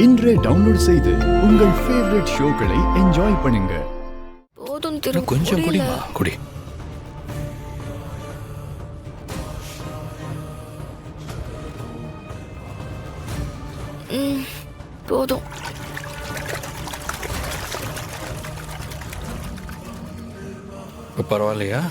இன்றே டவுன்லோட் செய்து உங்கள் ஃபேவரட் ஷோக்களை என்ஜாய் பண்ணுங்க. போதும் திரு, கொஞ்சம் குடிமா, குடி. போதும். பரவாயில்லையா?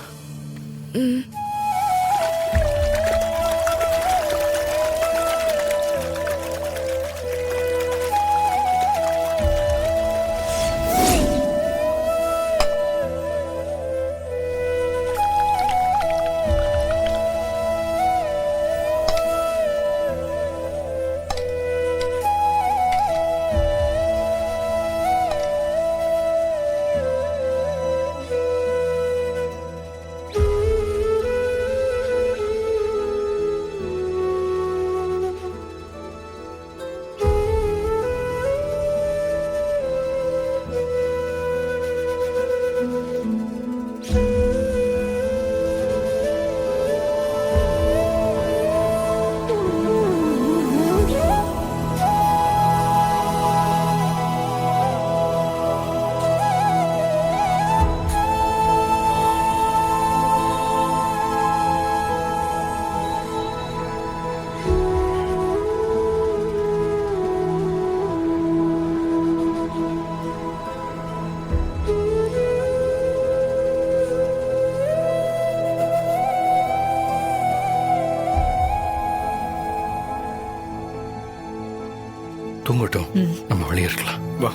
தூங்கட்டும், நம்ம வெளியே இருக்கலாம். வா.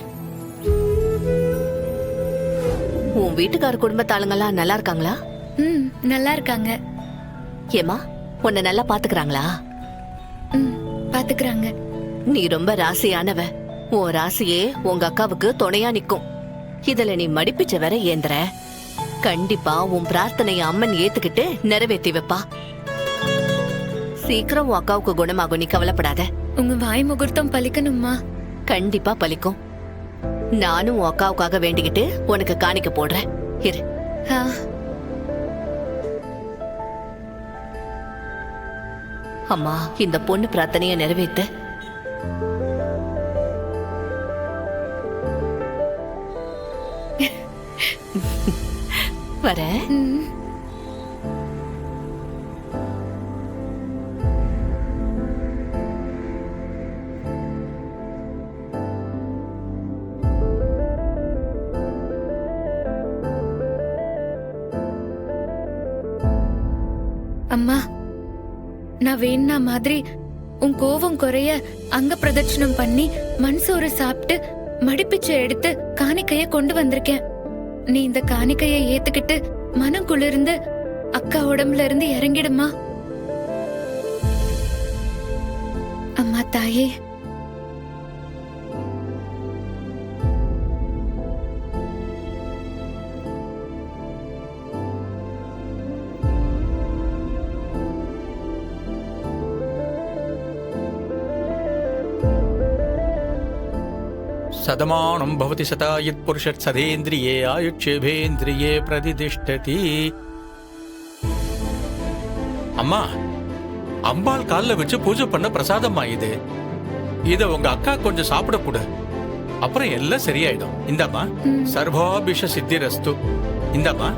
உன் வீட்டுக்கார குடும்பத்தாளுங்கெல்லாம் நல்லா இருக்காங்களா? நல்லா இருக்காங்க. ஏமா, உன்னை நல்லா பாத்துக்கிறாங்களா? பாத்துக்கிறாங்க. நீ ரொம்ப ராசியானவ. உன் ராசியே உங்க அக்காவுக்கு துணையா நிக்கும். இதுல நீ மடிப்பிச்ச வேற ஏந்திர. கண்டிப்பா உன் பிரார்த்தனைய அம்மன் ஏத்துக்கிட்டு நிறைவேற்றி வைப்பா. சீக்கிரம் உன் அக்காவுக்கு குணமாகும், நீ கவலைப்படாத. உங்க வாய் முகூர்த்தம் பலிக்கணுமா? கண்டிப்பா பலிக்கும். நானும் உன் அக்காவுக்காக வேண்டிக்கிட்டு உனக்கு காணிக்க போடுறேன். இரு. அம்மா, இந்த பொண்ணு பிரார்த்தனைய நிறைவேத்து. வர. அம்மா, நான் வேணா மாதிரி உன் கோவம் குறைய அங்க பிரதட்சணம் பண்ணி மண்சோறு சாப்பிட்டு மடிப்பிச்சை எடுத்து காணிக்கைய கொண்டு வந்திருக்கேன். நீ இந்த காணிக்கைய ஏத்துக்கிட்டு மனம் குளிர்ந்து அக்கா உடம்புல இருந்து இறங்கிடுமா? அம்மா தாயே. சதமானம் பவதி சதாயுத் புருஷத் சதேந்திரியே ஆயுட்சேபேந்திரியே பிரதிதிஷ்டதி. அம்மா, அம்பாள் கால்ல வச்சு பூஜை பண்ண பிரசாதமா இது. இத உங்க அக்கா கொஞ்சம் சாப்பிட கொடு, அப்புறம் எல்லாம் சரியாயிடும். இந்தாம்மா, சர்வாபிஷ சித்திரஸ்து. இந்தாம்மா,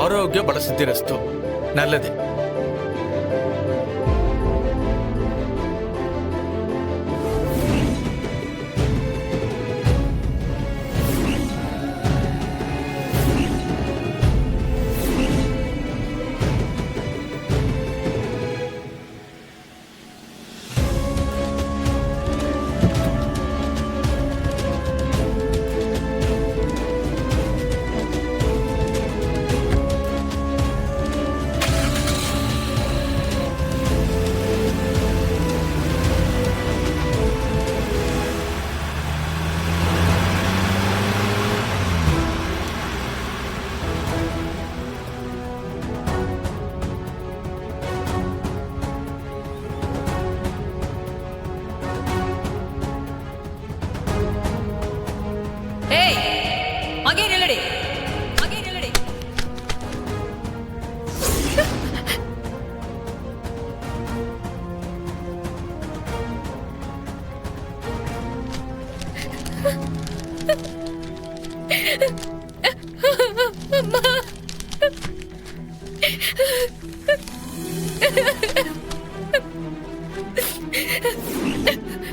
ஆரோக்கிய பல சித்திரஸ்து. நல்லது.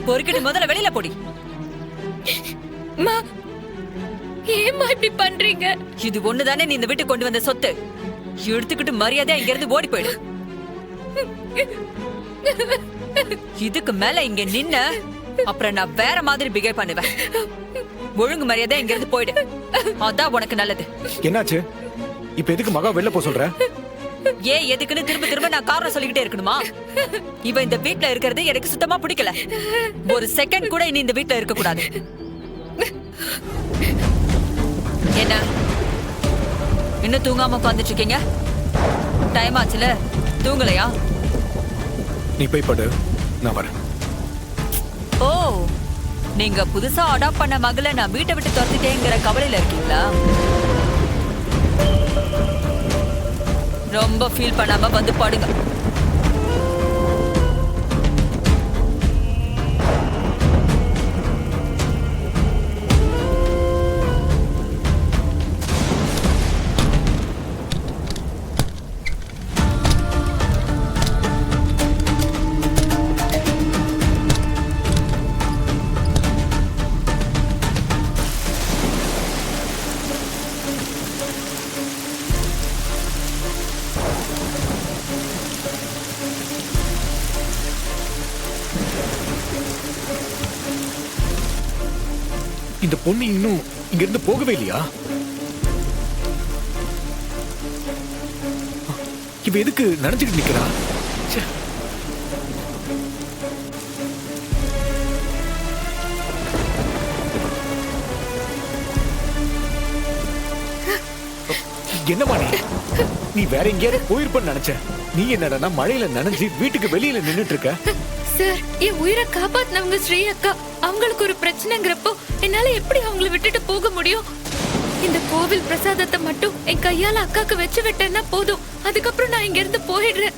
பொறுக்கிட்டு முதல்ல வெளியில போடி. அம்மா, ஏம்மா இப்படி பண்றீங்க? இது ஒண்ணுதானே நீ இந்த வீட்டுக்கு கொண்டு வந்த சொத்து. எடுத்துக்கிட்டு மரியாதையா இங்க இருந்து ஓடி போயிடு. இதுக்கு மேல இங்க நின்ன அப்புறம் நான் வேற மாதிரி பிஹேவ் பண்ணுவேன். ஒழுங்கு மரியாதை இங்க இருந்து போயிடு. அதான் உனக்கு நல்லது. என்னாச்சு? இப்ப எதுக்கு மகா வெளில போ சொல்ற? ஏன் எதுக்குன்னு திரும்ப திரும்ப நான் காரணம் சொல்லிக்கிட்டே இருக்கணுமா? இவ இந்த வீட்ல இருக்கிறது எனக்கு சுத்தமா பிடிக்கல. ஒரு செகண்ட் கூட இனி இந்த வீட்ல இருக்க கூடாது. என்ன இன்னும் தூங்காம உட்கார்ந்துட்டு இருக்கீங்க? டைம் ஆச்சுல, தூங்கலையா? நீ போய் படு, நான் வரேன். ஓ, நீங்க புதுசா அடாப்ட் பண்ண மகளை நான் வீட்டை விட்டு துரத்திட்டேங்கிற கவலையில இருக்கீங்களா? ரொம்ப ஃபீல் பண்ணாம வந்து படுங்க. இந்த பொண்ணு இன்னும் இங்க இருந்து போகவே இல்லையா? இவ எதுக்கு நனைஞ்சுட்டு நிக்கிறா? ச்சே. என்னமா நீ வேற எங்கேயாவது போயிருப்பன்னு நினைச்ச. நீ என்னடா மழையில நனைஞ்சு வீட்டுக்கு வெளியில நின்னுட்டு இருக்க? சார், என் உயிரை காப்பாத்தினவங்க ஸ்ரீ அக்கா. அவங்களுக்கு ஒரு பிரச்சனைங்கிறப்போ என்னால எப்படி அவங்கள விட்டுட்டு போக முடியும்? இந்த கோவில் பிரசாதத்தை மட்டும் என் கையால அக்காக்கு வச்சு விட்டேன்னா போதும். அதுக்கப்புறம் நான் இங்க இருந்து போயிடுறேன்.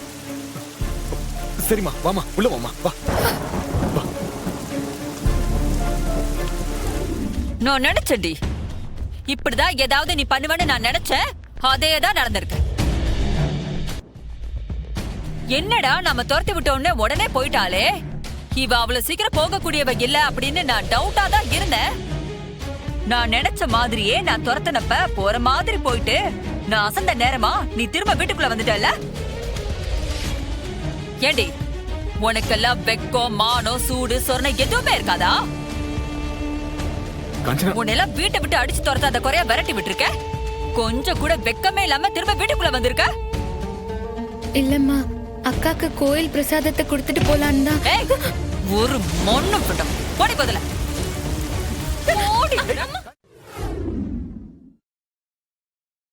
சரிம்மா, வாமா, உள்ள வாமா, வா. நான் நினைச்சேன்டி, இப்படிதான் ஏதாவது நீ பண்ணுவேன்னு நான் நினைச்சேன். அதேதான் நடந்திருக்கு. என்னடா நம்ம துரத்தி விட்ட உடனே போயிட்டாலே. இவ அவ்வளவு சீக்கிரம் போகக்கூடியவ இல்ல அப்படின்னு நான் டவுட்டா தான் இருந்தேன். நான் நினைச்ச மாதிரியே நான் துரத்தினப்ப போற மாதிரி போயிட்டு நான் அசந்த நேரமா நீ திரும்ப வீட்டுக்குள்ள வந்துட்டல. ஏண்டி, உனக்கெல்லாம் வெக்கம், மானம், சூடு, சொரணை எதுவுமே இருக்காதா? உன்னெல்லாம் வீட்டை விட்டு அடிச்சு துரத்தாத குறைய விரட்டி விட்டுருக்க. கொஞ்சம் கூட வெக்கமே இல்லாம திரும்ப வீட்டுக்குள்ள வந்திருக்க. இல்லம்மா, அக்காக்கு கோயில் பிரசாதத்தை கொடுத்துட்டு போலான்னு தான். ஒரு மொண்ணு போடி பதில.